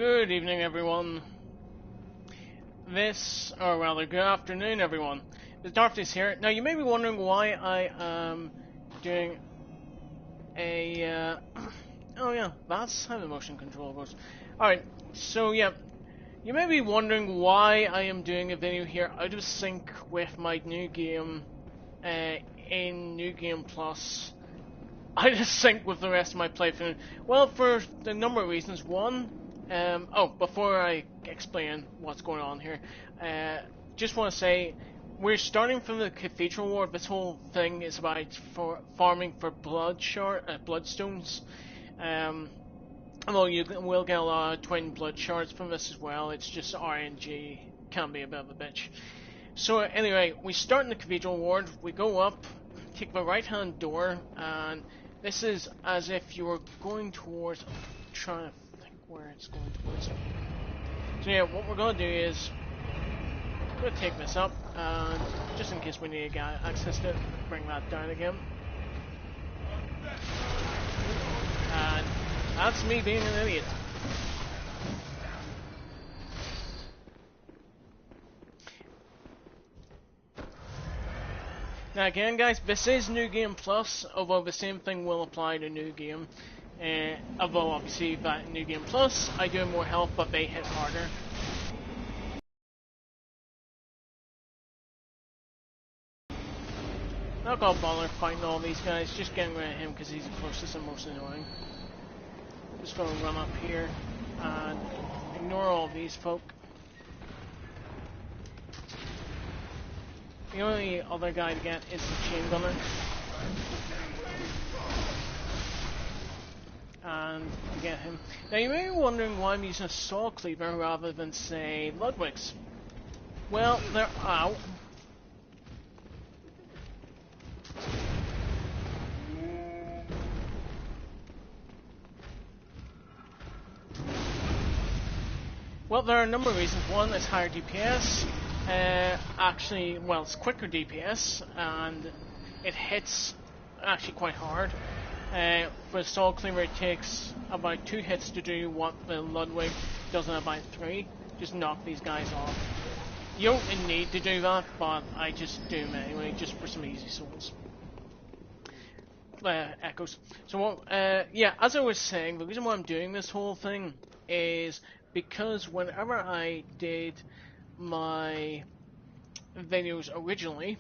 Good evening, everyone. Or rather, good afternoon, everyone. The Darkness here. Now, you may be wondering why I am doing a. Oh yeah, that's how the motion control goes. Alright, so yeah, you may be wondering why I am doing a video here out of sync with my new game, in New Game Plus. Out of sync with the rest of my playthrough. Well, for a number of reasons. One, before I explain what's going on here, just want to say we're starting from the Cathedral Ward. This whole thing is about farming for bloodstones. Although you will get a lot of twin blood shards from this as well. It's just RNG can be a bit of a bitch. So anyway, we start in the Cathedral Ward. We go up, take the right hand door, and this is as if you were going towards. I'm trying to think where it's going towards. So yeah, what we're going to do is we're going to take this up, and just in case we need to get access to it, bring that down again. And that's me being an idiot. Now again, guys, this is New Game Plus, although the same thing will apply to New Game. Although obviously that New Game Plus, I do have more health, but they hit harder. Not gonna bother fighting all these guys, just getting rid of him because he's the closest and most annoying. Just gonna run up here and ignore all these folk. The only other guy to get is the chain gunner. And to get him. Now you may be wondering why I'm using a saw cleaver rather than, say, Ludwig's. Well, they're out. Well, there are a number of reasons. One, it's higher DPS. Actually, well, it's quicker DPS, and it hits actually quite hard. For the Saw Cleaver, it takes about 2 hits to do what the Ludwig does in about 3. Just knock these guys off. You don't need to do that, but I just do them anyway, just for some easy souls. Echoes. So what? Yeah, as I was saying, the reason why I'm doing this whole thing is because whenever I did my videos originally,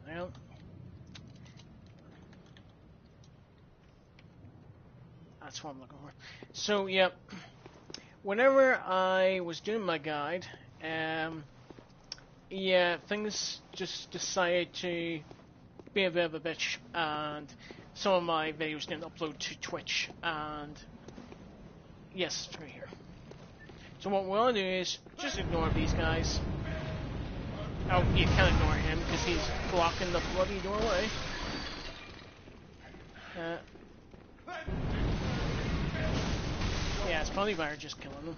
well, that's what I'm looking for. So yeah, whenever I was doing my guide, yeah, things just decided to be a bit of a bitch, and some of my videos didn't upload to Twitch, and yes, it's right here. So what we're gonna do is just ignore these guys. Oh, you can't ignore him because he's blocking the bloody doorway. Yeah, it's probably better just killing them.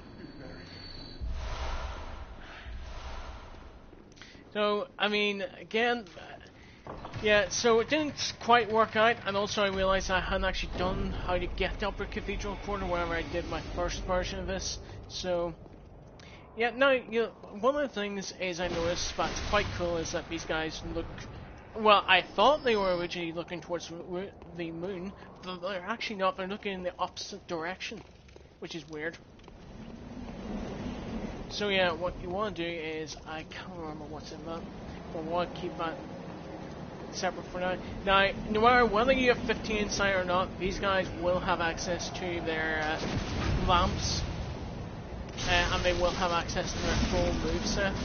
So, I mean, again, yeah, so it didn't quite work out, and also I realised I hadn't actually done how to get to Upper Cathedral Corner whenever I did my first version of this, so yeah, now, you know, one of the things is I noticed that's quite cool is that these guys look, well, I thought they were originally looking towards the moon, but they're actually not, they're looking in the opposite direction, which is weird. So yeah, what you want to do is, I can't remember what's in that, but I want to keep that separate for now. Now, no matter whether you have 15 inside or not, these guys will have access to their lamps, and they will have access to their full moveset,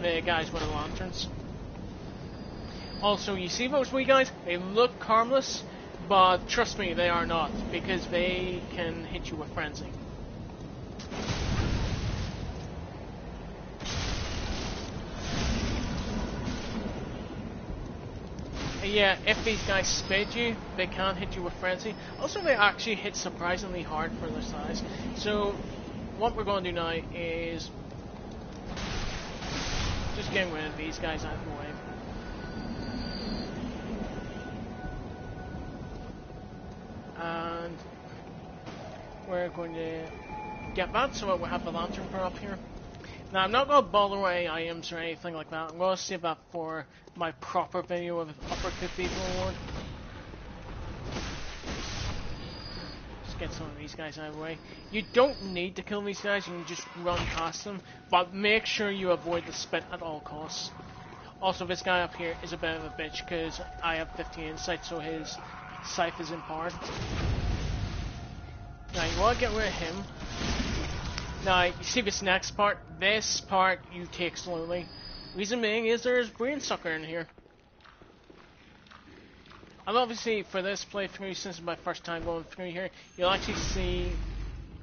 the guys with the lanterns. Also, you see those wee guys? They look harmless, but trust me, they are not, because they can hit you with frenzy. Yeah, if these guys sped you, they can hit you with frenzy. Also, they actually hit surprisingly hard for their size. So, what we're going to do now is just getting rid of these guys out of the way. and we're going to get that so that we'll have the lantern for up here. Now, I'm not going to bother away items or anything like that. I'm going to save that for my proper video of Upper Cathedral Ward. Just get some of these guys out of the way. You don't need to kill these guys, you can just run past them, but make sure you avoid the spit at all costs. Also, this guy up here is a bit of a bitch because I have 15 insight, so his scythe is empowered. Now, you want to get rid of him. Now, you see this next part? This part you take slowly. Reason being is there's Brain Sucker in here. And obviously, for this playthrough, since it's my first time going through here, you'll actually see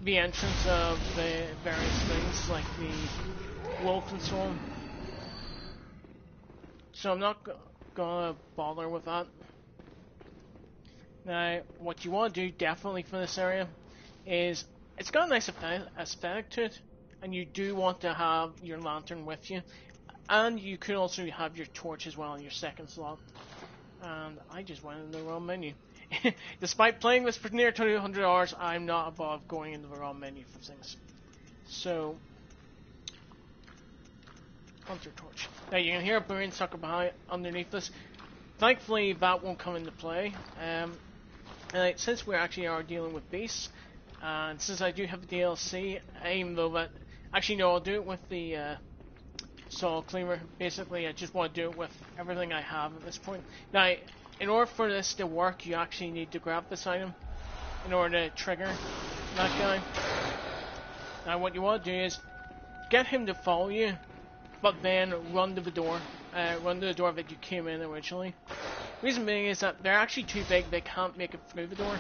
the entrance of the various things, like the wolf and so on. So I'm not gonna bother with that. Now, what you want to do, definitely for this area, is it's got a nice aesthetic to it, and you do want to have your lantern with you, and you could also have your torch as well in your second slot. And I just went in the wrong menu. Despite playing this for near 200 hours, I'm not above going into the wrong menu for things. So, Hunter Torch. Now you can hear a Brain Sucker behind underneath this. Thankfully, that won't come into play. Since we actually are dealing with beasts, and since I do have the DLC, even though that... Actually, no, I'll do it with the Soul Cleaver. Basically, I just want to do it with everything I have at this point. Now, in order for this to work, you actually need to grab this item in order to trigger that guy. Now, what you want to do is get him to follow you, but then run to the door. Run to the door that you came in originally. Reason being is that they're actually too big, they can't make it through the door.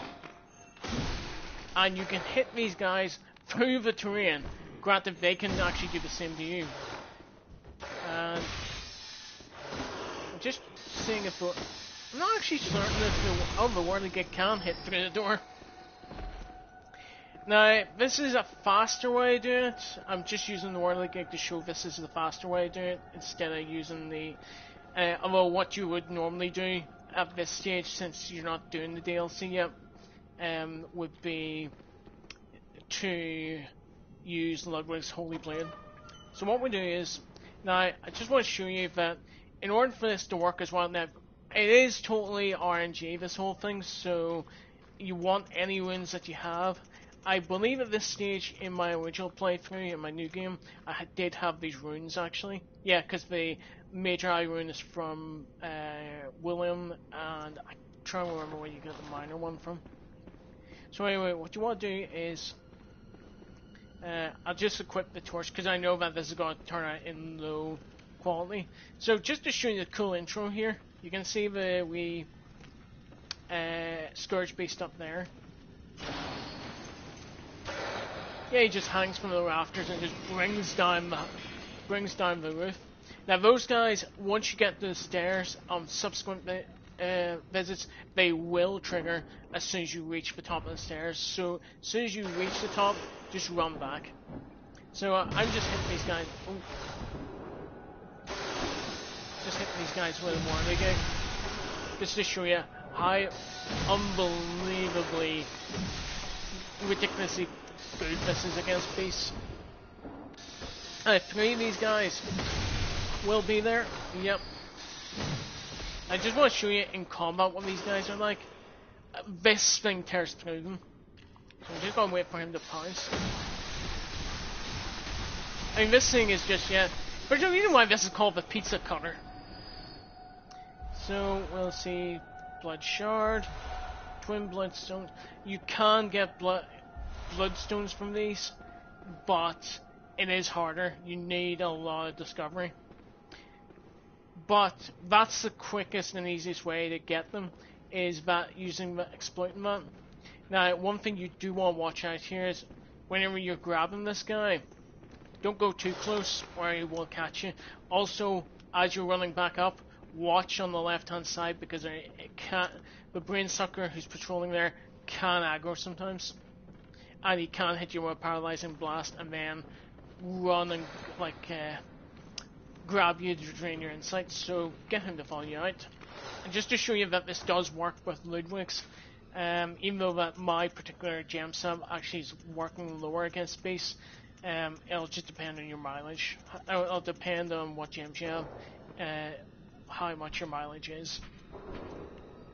And you can hit these guys through the terrain. Granted, they can actually do the same to you. And I'm just seeing if I'm not actually certain if the Whirligig can hit through the door. Now, this is a faster way to do it. I'm just using the Whirligig to show this is the faster way to do it, instead of using the... although what you would normally do at this stage, since you're not doing the DLC yet, would be to use Ludwig's Holy Blade. So what we do is, now, I just want to show you that in order for this to work as well, now, it is totally RNG, this whole thing, so you want any runes that you have. I believe at this stage in my original playthrough, in my new game, I did have these runes actually. Yeah, because the Major Eye rune is from William, and I'm trying to remember where you get the minor one from. So anyway, what you want to do is, I'll just equip the torch, because I know that this is going to turn out in low quality. So just to show you the cool intro here, you can see the wee Scourge Beast up there. Yeah, he just hangs from the rafters and just brings down the roof. Now those guys, once you get to the stairs on subsequent visits, they will trigger as soon as you reach the top of the stairs. So as soon as you reach the top, just run back. So I'm just hitting these guys. Just hitting these guys with a Whirligig, just to show you how unbelievably, ridiculously good this is against beasts. 3 of these guys will be there. Yep. I just want to show you in combat what these guys are like. This thing tears through them. So I'm just going to wait for him to pounce. I mean, this thing is just, yeah. There's no reason why this is called the Pizza Cutter. So, we'll see. Blood Shard. Twin Bloodstone. You can get Bloodstones from these, but it is harder. You need a lot of discovery. But that's the quickest and easiest way to get them, is that using the exploiting that. Now, one thing you do want to watch out here is whenever you're grabbing this guy, don't go too close or he will catch you. Also, as you're running back up, watch on the left hand side, because the Brain Sucker who's patrolling there can aggro sometimes. And he can hit you with a paralyzing blast and then run and grab you to drain your insight. So get him to follow you out. And just to show you that this does work with Ludwig's, Even though that my particular gem sub actually is working lower against base, it'll just depend on your mileage. It'll depend on what gems you have, how much your mileage is.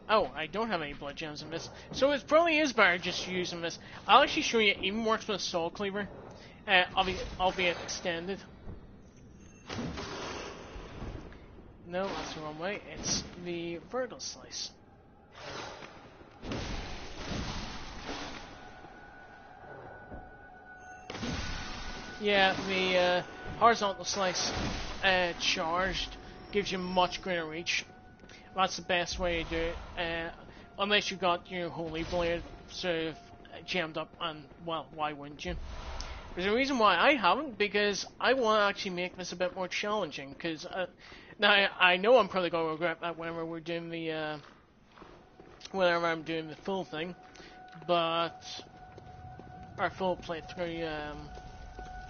Oh, I don't have any blood gems in this, so it probably is better just using this. I'll actually show you it even works with a soul cleaver, albeit extended. No, that's the wrong way. It's the vertical slice. Yeah, the horizontal slice charged gives you much greater reach. That's the best way to do it, unless you got your Holy Blade sort of jammed up, and well, why wouldn't you? There's a reason why I haven't, because I want to actually make this a bit more challenging, because now I know I'm probably going to regret that whenever we're doing the, whenever I'm doing the full thing, but, our full playthrough,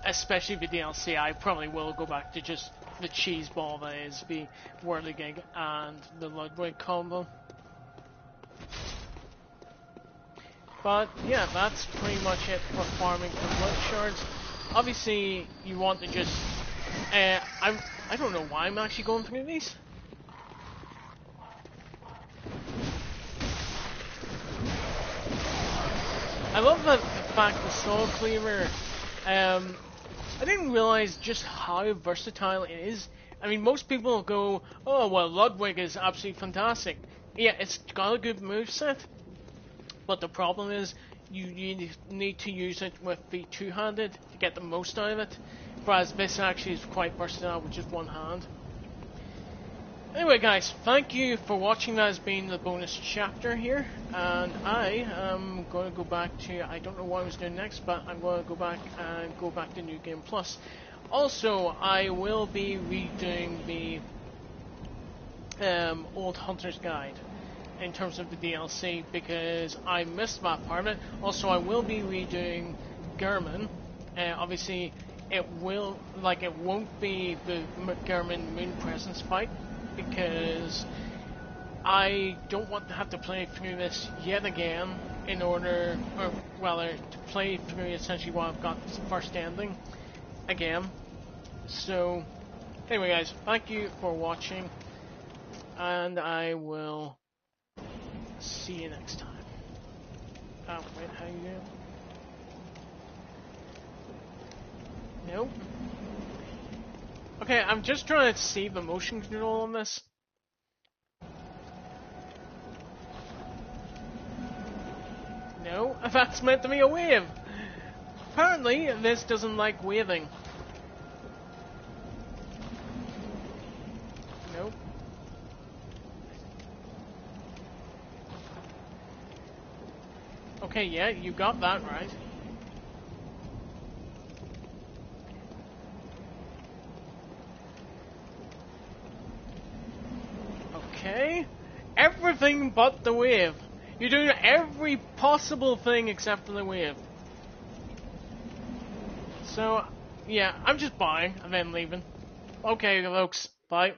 especially the DLC, I probably will go back to just the cheese ball that is the Whirligig and the Ludwig combo. But yeah, that's pretty much it for farming for blood shards. Obviously, you want to just I don't know why I'm actually going through these. I love the fact the Soul Cleaver. I didn't realize just how versatile it is. I mean, most people will go, oh, well, Ludwig is absolutely fantastic. Yeah, it's got a good moveset, but the problem is you need to use it with the two-handed to get the most out of it, whereas this actually is quite versatile with just one hand. Anyway, guys, thank you for watching. That has been the bonus chapter here, and I am going to go back to, I don't know what I was doing next, but I'm going to go back to New Game Plus. Also, I will be redoing the Old Hunter's Guide in terms of the DLC, because I missed that part of it. Also, I will be redoing German. Obviously, it won't be the German Moon Presence fight, because I don't want to have to play through this yet again in order, or rather, to play through essentially what I've got first ending again. So, anyway guys, thank you for watching, and I will see you next time. Oh, wait, how you doing? Nope. Okay, I'm just trying to see the motion control on this. No, that's meant to be a wave. Apparently, this doesn't like waving. Nope. Okay, yeah, you got that right. Okay. Everything but the wave. You're doing every possible thing except for the wave. So, yeah, I'm just buying and then leaving. Okay, folks, bye.